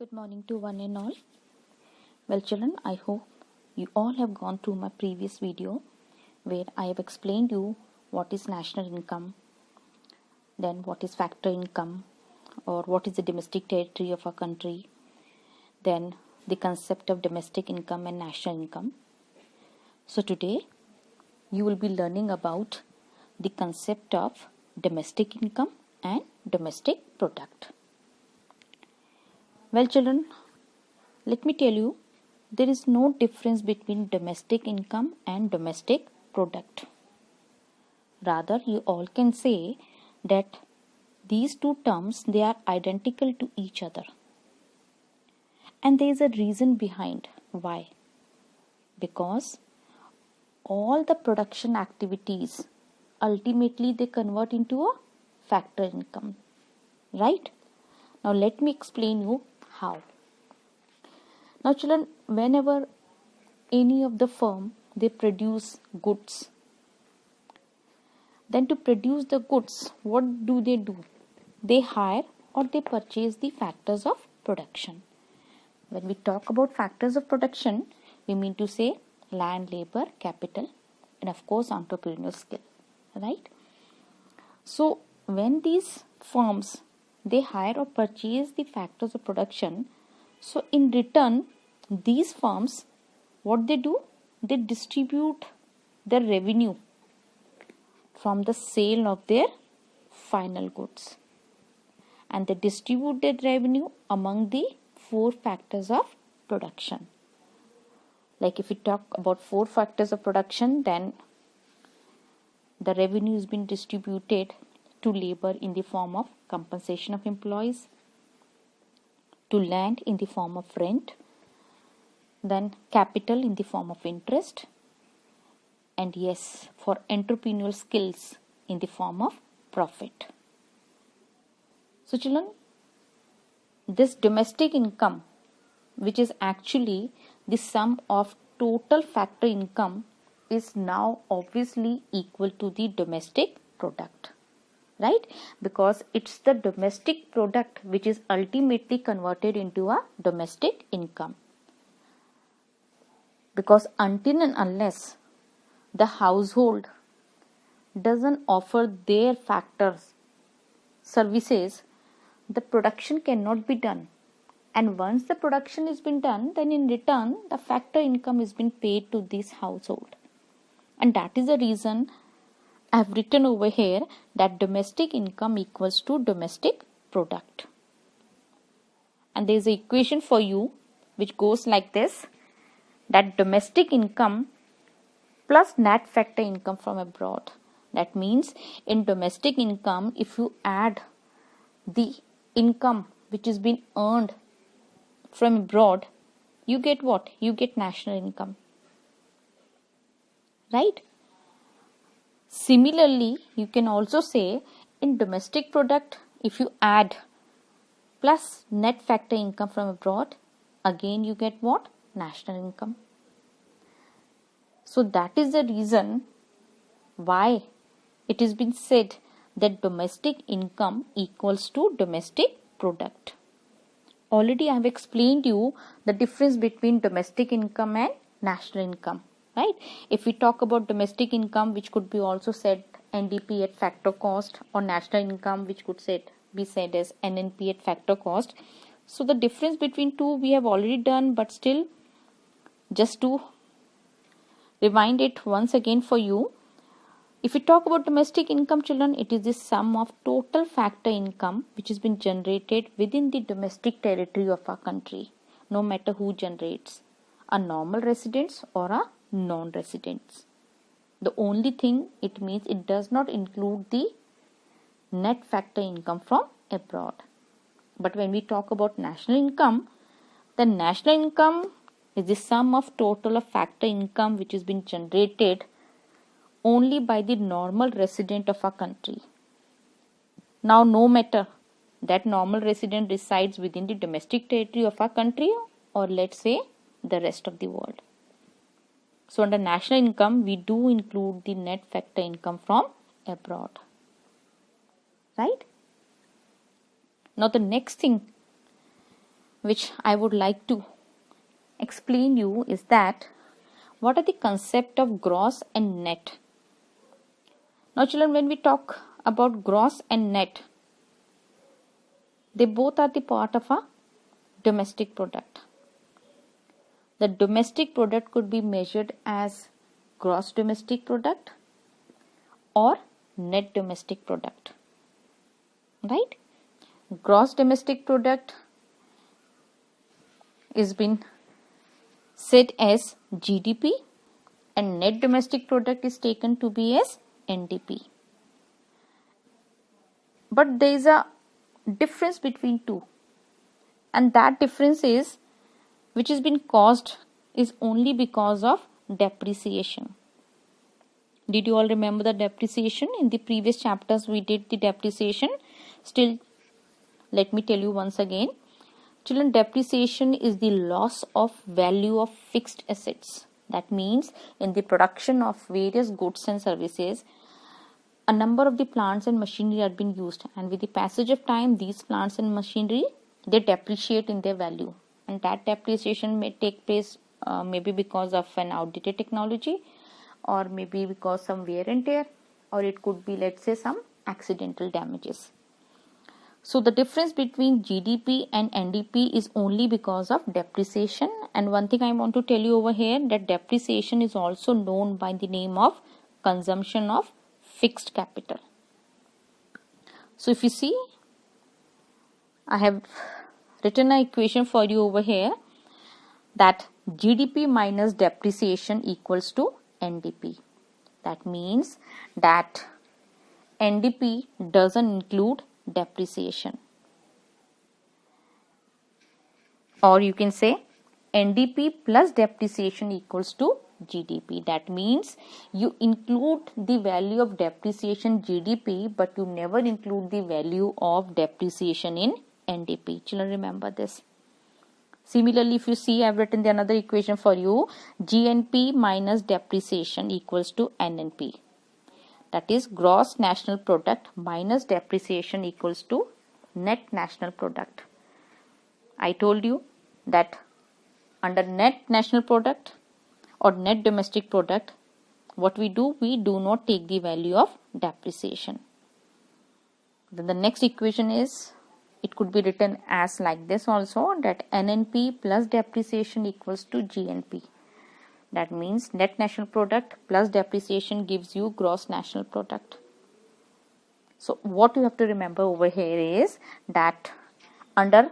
Good morning to one and all. Well, children, I hope you all have gone through my previous video where I have explained you what is national income, then what is factor income, or what is the domestic territory of our country, then the concept of domestic income and national income. So today you will be learning about the concept of domestic income and domestic product. Well, children, let me tell you, there is no difference between domestic income and domestic product. Rather, you all can say that these two terms, they are identical to each other. And there is a reason behind why. Because all the production activities ultimately they convert into a factor income. Right? Now let me explain you how. Now children, whenever any of the firm they produce goods, then to produce the goods, what do? They hire or they purchase the factors of production. When we talk about factors of production, we mean to say land, labor, capital, and of course entrepreneurial skill, right? So when these firms they hire or purchase the factors of production, so in return these firms what they do, they distribute the revenue from the sale of their final goods, and they distribute that revenue among the four factors of production. Like if we talk about four factors of production, then the revenue has been distributed to labor in the form of compensation of employees, to land in the form of rent, then capital in the form of interest, and yes, for entrepreneurial skills in the form of profit. So children, this domestic income, which is actually the sum of total factor income, is now obviously equal to the domestic product, right? Because it's the domestic product which is ultimately converted into a domestic income. Because until and unless the household doesn't offer their factors services, the production cannot be done. And once the production has been done, then in return the factor income is been paid to this household. And that is the reason I have written over here that domestic income equals to domestic product. And there is an equation for you which goes like this, that domestic income plus net factor income from abroad. That means in domestic income, if you add the income which is been earned from abroad, you get what? You get national income. Right? Similarly, you can also say in domestic product, if you add plus net factor income from abroad, again you get what? National income. So that is the reason why it has been said that domestic income equals to domestic product. Already I have explained you the difference between domestic income and national income, right? If we talk about domestic income, which could be also said NDP at factor cost, or national income, which could be said as NNP at factor cost. So the difference between two we have already done, but still just to rewind it once again for you. If we talk about domestic income, children, it is the sum of total factor income which has been generated within the domestic territory of our country, no matter who generates, a normal residents or a non-residents. The only thing it means, it does not include the net factor income from abroad. But when we talk about national income, the national income is the sum of total of factor income which has been generated only by the normal resident of our country. Now, no matter that normal resident resides within the domestic territory of our country, or let's say the rest of the world. So under national income, we do include the net factor income from abroad. Right? Now the next thing which I would like to explain you is that what are the concept of gross and net. Now children, when we talk about gross and net, they both are the part of a domestic product. The domestic product could be measured as gross domestic product or net domestic product, right? Gross domestic product is been said as GDP and net domestic product is taken to be as NDP. But there is a difference between two, and that difference is which has been caused is only because of depreciation. Did you all remember the depreciation? In the previous chapters we did the depreciation. Still, let me tell you once again. Children, depreciation is the loss of value of fixed assets. That means in the production of various goods and services, a number of the plants and machinery are being used, and with the passage of time these plants and machinery, they depreciate in their value, and that depreciation may take place maybe because of an outdated technology, or maybe because some wear and tear, or it could be, let's say, some accidental damages. So the difference between GDP and NDP is only because of depreciation. And one thing I want to tell you over here, that depreciation is also known by the name of consumption of fixed capital. So if you see, I have written an equation for you over here, that GDP minus depreciation equals to NDP. That means that NDP doesn't include depreciation, or you can say NDP plus depreciation equals to GDP. That means you include the value of depreciation GDP, but you never include the value of depreciation in NDP. Children, remember this. Similarly, if you see, I have written the another equation for you. GNP minus depreciation equals to NNP. That is gross national product minus depreciation equals to net national product. I told you that under net national product or net domestic product, what we do not take the value of depreciation. Then the next equation is, it could be written as like this also, that NNP plus depreciation equals to GNP. That means net national product plus depreciation gives you gross national product. So what you have to remember over here is that under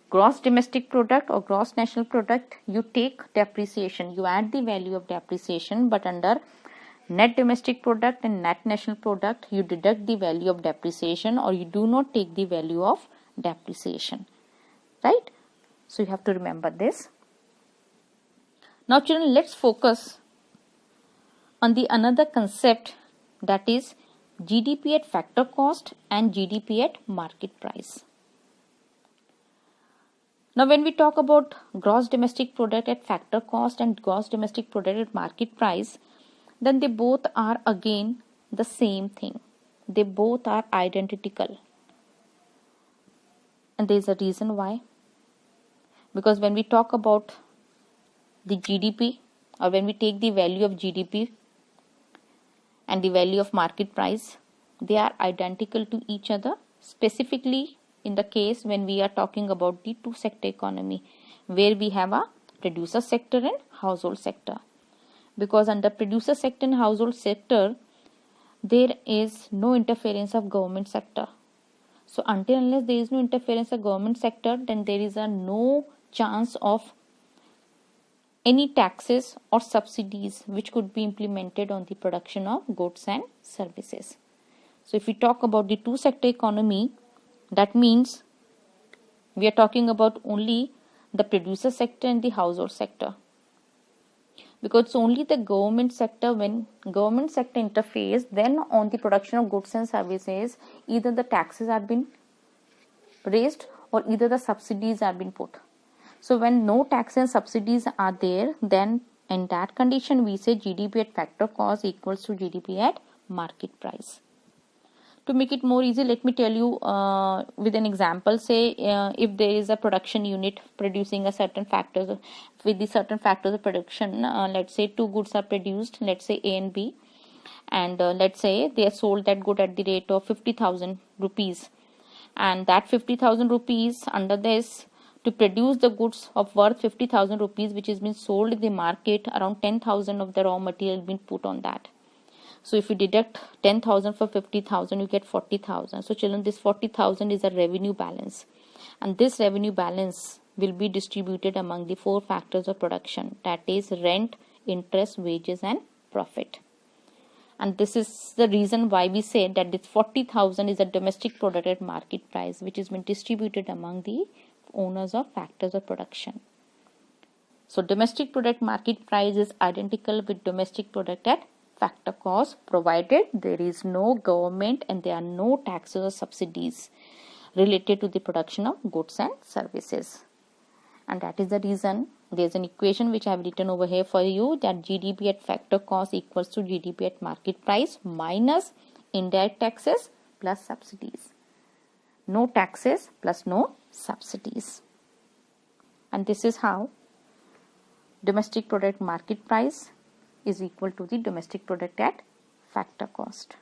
gross domestic product or gross national product, you take depreciation, you add the value of depreciation, but under net domestic product and net national product, you deduct the value of depreciation, or you do not take the value of depreciation, right? So you have to remember this. Now children, let's focus on the another concept, that is GDP at factor cost and GDP at market price. Now when we talk about gross domestic product at factor cost and gross domestic product at market price, then they both are again the same thing. They both are identical. And there is a reason why. Because when we talk about the GDP, or when we take the value of GDP and the value of market price, they are identical to each other, specifically in the case when we are talking about the two sector economy, where we have a producer sector and household sector. Because under producer sector and household sector, there is no interference of government sector. So until unless there is no interference of government sector, then there is a no chance of any taxes or subsidies which could be implemented on the production of goods and services. So if we talk about the two sector economy, that means we are talking about only the producer sector and the household sector. Because it's only the government sector, when government sector interferes, then on the production of goods and services, either the taxes have been raised or either the subsidies have been put. So when no tax and subsidies are there, then in that condition we say GDP at factor cost equals to GDP at market price. To make it more easy, let me tell you with an example. Say if there is a production unit producing a certain factors, with the certain factors of production, let's say two goods are produced, let's say A and B, and let's say they are sold that good at the rate of 50,000 rupees, and that 50,000 rupees, under this, to produce the goods of worth 50,000 rupees which has been sold in the market, around 10,000 of the raw material been put on that. So if you deduct 10,000 for 50,000, you get 40,000. So children, this 40,000 is a revenue balance, and this revenue balance will be distributed among the four factors of production, that is rent, interest, wages and profit. And this is the reason why we say that this 40,000 is a domestic product at market price, which has been distributed among the owners of factors of production. So domestic product market price is identical with domestic product at factor cost, provided there is no government and there are no taxes or subsidies related to the production of goods and services. And that is the reason there is an equation which I have written over here for you, that GDP at factor cost equals to GDP at market price minus indirect taxes plus subsidies. No taxes plus no subsidies. And this is how domestic product market price is equal to the domestic product at factor cost.